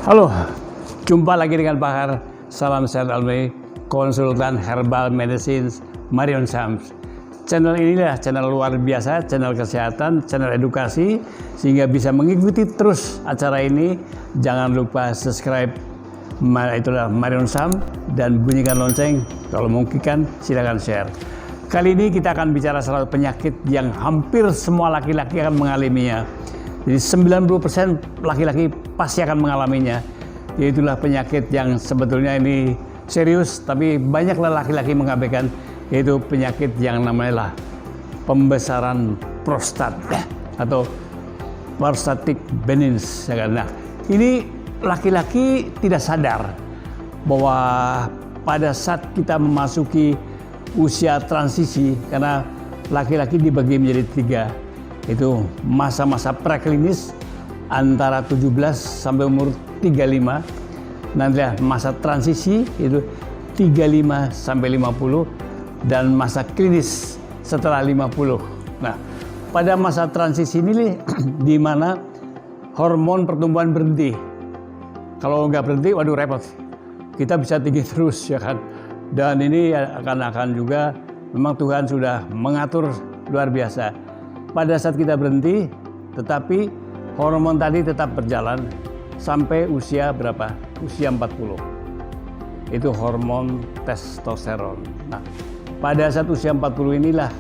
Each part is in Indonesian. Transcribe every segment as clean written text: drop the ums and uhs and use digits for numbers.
Halo, jumpa lagi dengan pakar Salam Sehat Almi, konsultan herbal medicine Marion Sams. Channel inilah channel luar biasa, channel kesehatan, channel edukasi, sehingga bisa mengikuti terus acara ini. Jangan lupa subscribe, itulah Marion Sams, dan bunyikan lonceng. Kalau memungkinkan, silakan share. Kali ini kita akan bicara salah satu penyakit yang hampir semua laki-laki akan mengalaminya. Jadi 90% laki-laki pasti akan mengalaminya. Yaitulah penyakit yang sebetulnya ini serius, tapi banyaklah laki-laki mengabaikan, yaitu penyakit yang namanya pembesaran prostat atau prostatic benigns. Nah, ini laki-laki tidak sadar bahwa pada saat kita memasuki usia transisi, karena laki-laki dibagi menjadi 3, itu masa-masa preklinis antara 17 sampai umur 35, nanti masa transisi itu 35 sampai 50, dan masa klinis setelah 50. Nah, pada masa transisi ini di mana hormon pertumbuhan berhenti. Kalau nggak berhenti, waduh repot. Kita bisa tinggi terus, ya kan. Dan ini akan juga memang Tuhan sudah mengatur luar biasa. Pada saat kita berhenti, tetapi hormon tadi tetap berjalan sampai usia berapa? Usia 40. Itu hormon testosteron. Nah, pada saat usia 40 inilah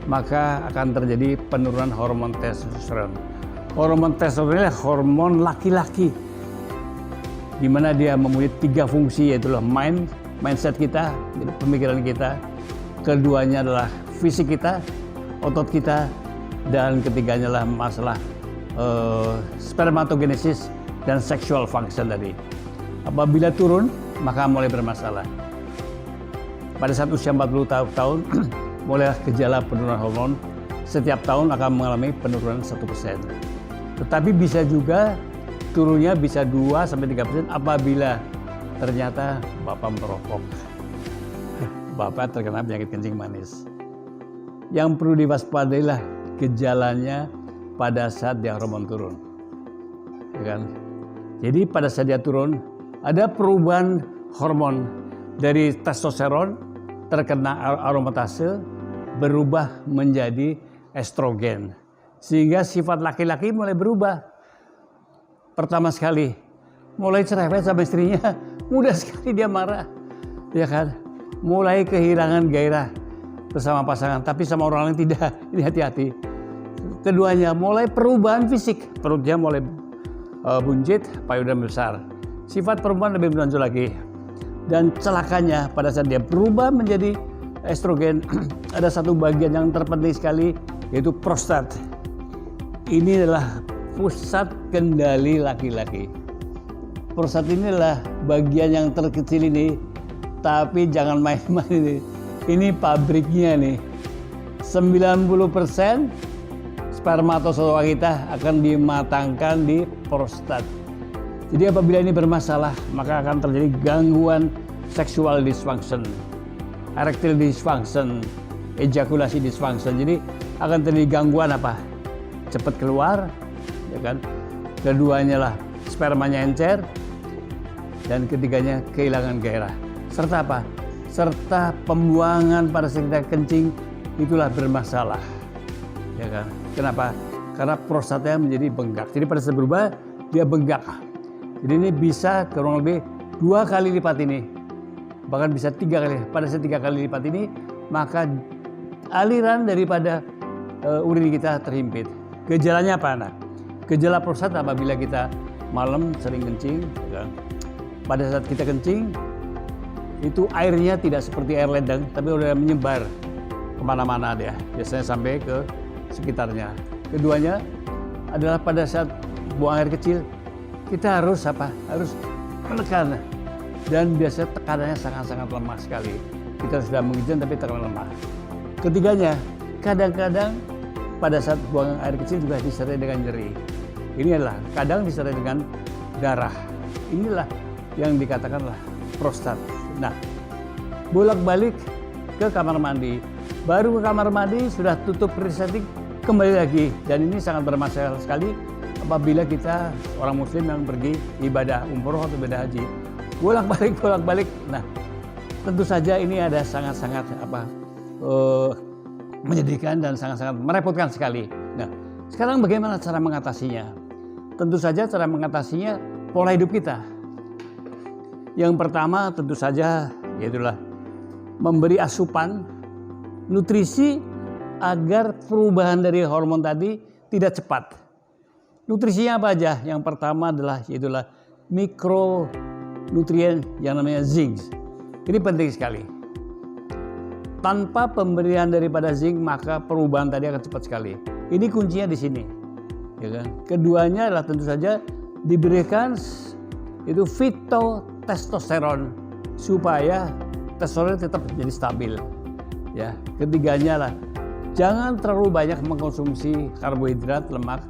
maka akan terjadi penurunan hormon testosteron. Hormon testosteron adalah hormon laki-laki, di mana dia mempunyai 3 fungsi, yaitu mindset kita, pemikiran kita, keduanya adalah fisik kita, otot kita, dan ketiganya adalah masalah spermatogenesis dan sexual function tadi. Apabila turun, maka mulai bermasalah. Pada saat usia 40 tahun, mulai gejala penurunan hormon. Setiap tahun akan mengalami penurunan 1%. Tetapi bisa juga turunnya bisa 2-3% apabila ternyata Bapak merokok. Bapak terkena penyakit kencing manis. Yang perlu diwaspadailah gejalanya pada saat dia hormon turun, ya kan? Jadi pada saat dia turun, ada perubahan hormon dari testosteron terkena aromatase berubah menjadi estrogen, sehingga sifat laki-laki mulai berubah. Pertama sekali, mulai cerewet sama istrinya, mudah sekali dia marah, ya kan? Mulai kehilangan gairah bersama pasangan, tapi sama orang lain tidak. Ini hati-hati. Keduanya mulai perubahan fisik, perutnya mulai buncit, payudara besar. Sifat perempuan lebih menonjol lagi. Dan celakanya pada saat dia berubah menjadi estrogen, ada satu bagian yang terpenting sekali, yaitu prostat. Ini adalah pusat kendali laki-laki. Prostat ini adalah bagian yang terkecil ini, tapi jangan main-main ini. Ini pabriknya nih. 90% spermatozoa kita akan dimatangkan di prostat. Jadi apabila ini bermasalah, maka akan terjadi gangguan sexual dysfunction, erectile dysfunction, ejakulasi dysfunction. Jadi akan terjadi gangguan apa? Cepat keluar, ya kan? Keduanya lah spermanya encer, dan ketiganya kehilangan gairah. Serta apa? Serta pembuangan pada saat kita kencing itulah bermasalah, ya kan? Kenapa? Karena prostatnya menjadi bengkak. Jadi pada saat berubah dia bengkak. Jadi ini bisa kurang lebih 2 kali lipat ini, bahkan bisa 3 kali. Pada saat 3 kali lipat ini, maka aliran daripada urin kita terhimpit. Gejalanya apa, anak? Gejala prostat apabila kita malam sering kencing, ya kan? Pada saat kita kencing, itu airnya tidak seperti air ledeng, tapi udah menyebar kemana-mana dia, biasanya sampai ke sekitarnya. Keduanya adalah pada saat buang air kecil, kita harus apa? Harus menekan, dan biasanya tekanannya sangat-sangat lemah sekali. Kita sudah mengizinkan tapi tekanan lemah. Ketiganya, kadang-kadang pada saat buang air kecil juga disertai dengan nyeri. Ini adalah kadang disertai dengan darah. Inilah yang dikatakanlah prostat. Nah, bolak-balik ke kamar mandi. Baru ke kamar mandi sudah tutup resleting, kembali lagi. Dan ini sangat bermasalah sekali apabila kita orang muslim yang pergi ibadah umroh atau ibadah haji, bolak-balik. Nah, tentu saja ini ada sangat-sangat menyedihkan dan sangat-sangat merepotkan sekali. Nah, sekarang bagaimana cara mengatasinya? Tentu saja cara mengatasinya pola hidup kita. Yang pertama tentu saja yaitulah memberi asupan nutrisi agar perubahan dari hormon tadi tidak cepat. Nutrisinya apa aja? Yang pertama adalah yaitulah mikronutrien yang namanya zinc. Ini penting sekali. Tanpa pemberian daripada zinc maka perubahan tadi akan cepat sekali. Ini kuncinya di sini. Ya kan? Keduanya adalah tentu saja diberikan itu fitotestosteron supaya testosteron tetap jadi stabil. Ya, ketiganya lah jangan terlalu banyak mengkonsumsi karbohidrat, lemak,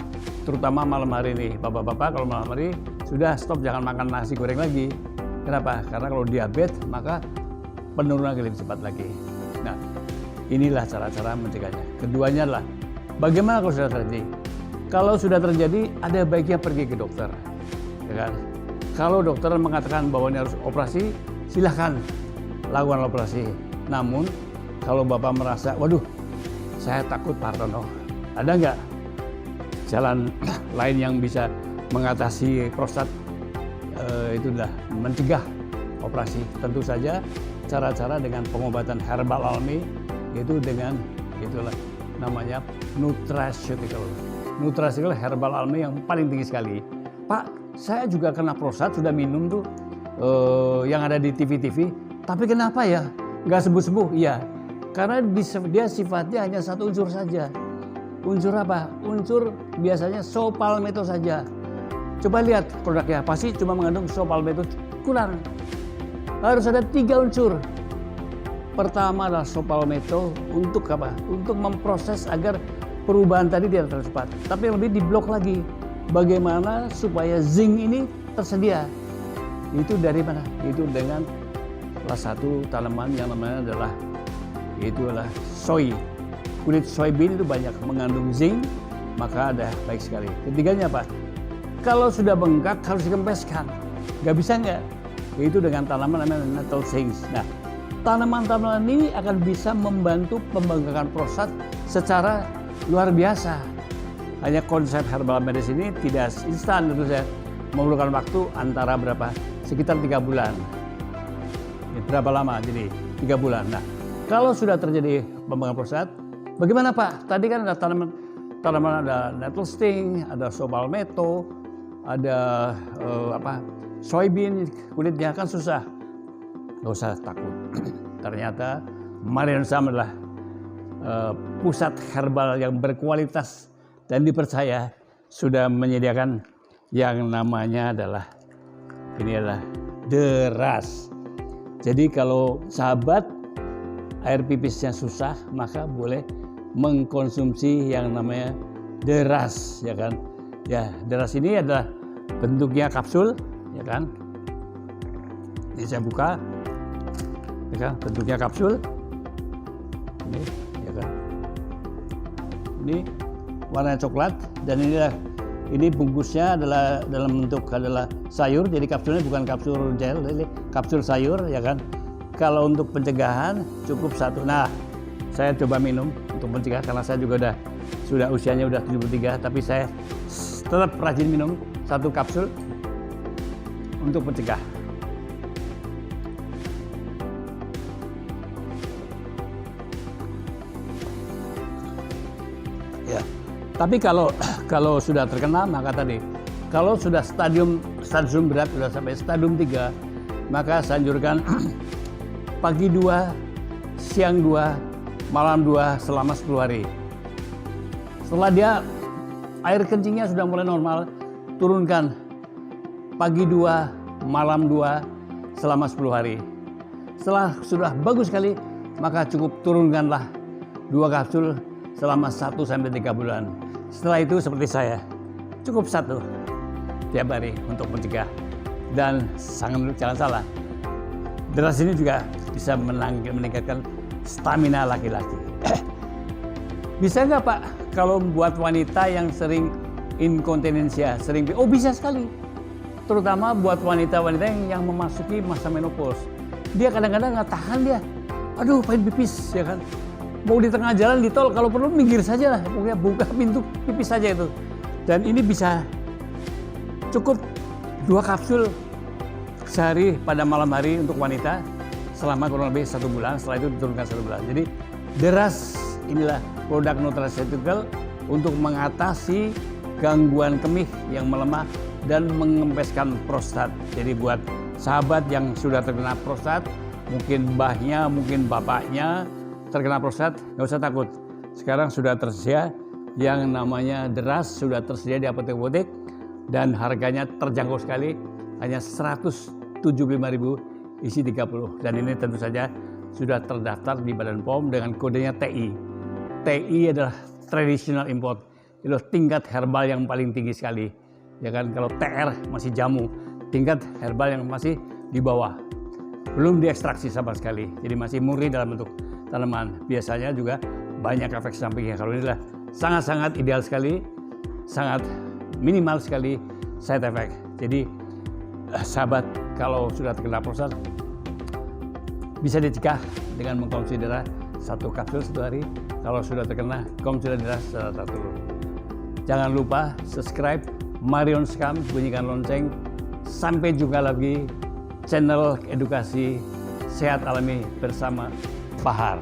terutama malam hari ini. Bapak-bapak kalau malam hari sudah stop, jangan makan nasi goreng lagi. Kenapa? Karena kalau diabetes maka penurunan lebih cepat lagi. Nah, inilah cara-cara mencegahnya. Keduanya adalah bagaimana kalau sudah terjadi? Kalau sudah terjadi, ada baiknya pergi ke dokter. Ya kan? Kalau dokter mengatakan bahwa ini harus operasi, silahkan lakukan operasi. Namun, kalau Bapak merasa, waduh, saya takut parno, ada nggak jalan lain yang bisa mengatasi prostat? Itu adalah mencegah operasi. Tentu saja cara-cara dengan pengobatan herbal alami, yaitu dengan itulah namanya nutraceutical. Nutraceutical herbal alami yang paling tinggi sekali. Pak, saya juga kena prostat, sudah minum tuh yang ada di TV-TV, tapi kenapa ya nggak sembuh-sembuh? Iya, karena dia sifatnya hanya satu unsur saja. Unsur apa? Unsur biasanya saw palmetto saja. Coba lihat produknya, pasti cuma mengandung saw palmetto, kurang. Harus ada 3 unsur. Pertama adalah saw palmetto untuk apa? Untuk memproses agar perubahan tadi tidak terlalu cepat. Tapi yang lebih diblok lagi. Bagaimana supaya zinc ini tersedia? Itu dari mana? Itu dengan salah satu tanaman yang namanya adalah soy. Kulit soybean itu banyak mengandung zinc, maka ada baik sekali. Ketiganya apa? Kalau sudah bengkak harus dikempeskan. Gak bisa nggak? Yaitu dengan tanaman namanya nettle things. Nah, tanaman-tanaman ini akan bisa membantu pembengkakan prostat secara luar biasa. Hanya konsep herbal medicine ini tidak instan, tentu saja memerlukan waktu antara berapa? Sekitar 3 bulan. Berapa lama? Jadi 3 bulan. Nah, kalau sudah terjadi pembengkakan prostat, bagaimana Pak? Tadi kan ada tanaman ada nettle sting, ada saw palmetto, ada soybean, kulitnya kan susah. Gak usah takut. Ternyata Marion Sam adalah pusat herbal yang berkualitas dan dipercaya sudah menyediakan yang namanya adalah deras. Jadi kalau sahabat air pipisnya susah, maka boleh mengkonsumsi yang namanya deras, ya kan? Ya, deras ini adalah bentuknya kapsul, ya kan? Ini saya buka, ya kan? Bentuknya kapsul. Ini, ya kan? Ini warna coklat dan ini bungkusnya adalah dalam bentuk adalah sayur, jadi kapsulnya bukan kapsul gel, ini kapsul sayur, ya kan? Kalau untuk pencegahan cukup 1. Nah, saya coba minum untuk mencegah karena saya juga sudah usianya udah 73, tapi saya tetap rajin minum 1 kapsul untuk mencegah. Ya. Tapi kalau sudah terkena maka tadi, kalau sudah stadium berat sudah sampai stadium 3, maka saya anjurkan pagi 2, siang 2, malam 2 selama 10 hari. Setelah dia air kencingnya sudah mulai normal, turunkan pagi 2, malam 2 selama 10 hari. Setelah sudah bagus sekali, maka cukup turunkanlah 2 kapsul selama 1-3 bulan. Setelah itu seperti saya, cukup 1 tiap hari untuk mencegah. Dan jangan salah, deras ini juga bisa meningkatkan stamina laki-laki. Bisa nggak Pak, kalau buat wanita yang sering inkontinensia, sering bisa sekali. Terutama buat wanita-wanita yang memasuki masa menopause. Dia kadang-kadang nggak tahan dia. Aduh, pengen pipis ya kan. Mau di tengah jalan di tol, kalau perlu minggir saja lah. Pokoknya buka pintu pipis saja itu. Dan ini bisa cukup 2 kapsul sehari pada malam hari untuk wanita selama kurang lebih 1 bulan. Setelah itu diturunkan 1 bulan. Jadi deras inilah produk nutraceutical untuk mengatasi gangguan kemih yang melemah dan mengempeskan prostat. Jadi buat sahabat yang sudah terkena prostat, mungkin mbahnya, mungkin bapaknya terkena prostat, nggak usah takut. Sekarang sudah tersedia yang namanya deras, sudah tersedia di apotek-apotek dan harganya terjangkau sekali, hanya 175.000 isi 30. Dan ini tentu saja sudah terdaftar di Badan POM dengan kodenya TI. TI adalah traditional import. Itu tingkat herbal yang paling tinggi sekali. Ya kan, kalau TR masih jamu, tingkat herbal yang masih di bawah. Belum diekstraksi sama sekali. Jadi masih murni dalam bentuk tanaman. Biasanya juga banyak efek sampingnya. Kalau inilah sangat-sangat ideal sekali, sangat minimal sekali side effect. Jadi sahabat kalau sudah terkena prostat bisa dicegah dengan mengkonsumsi darah 1 kapsul 1 hari. Kalau sudah terkena, konsumsi darah secara teratur. Jangan lupa subscribe Marion Scams, bunyikan lonceng. Sampai jumpa lagi channel edukasi sehat alami bersama Bahar.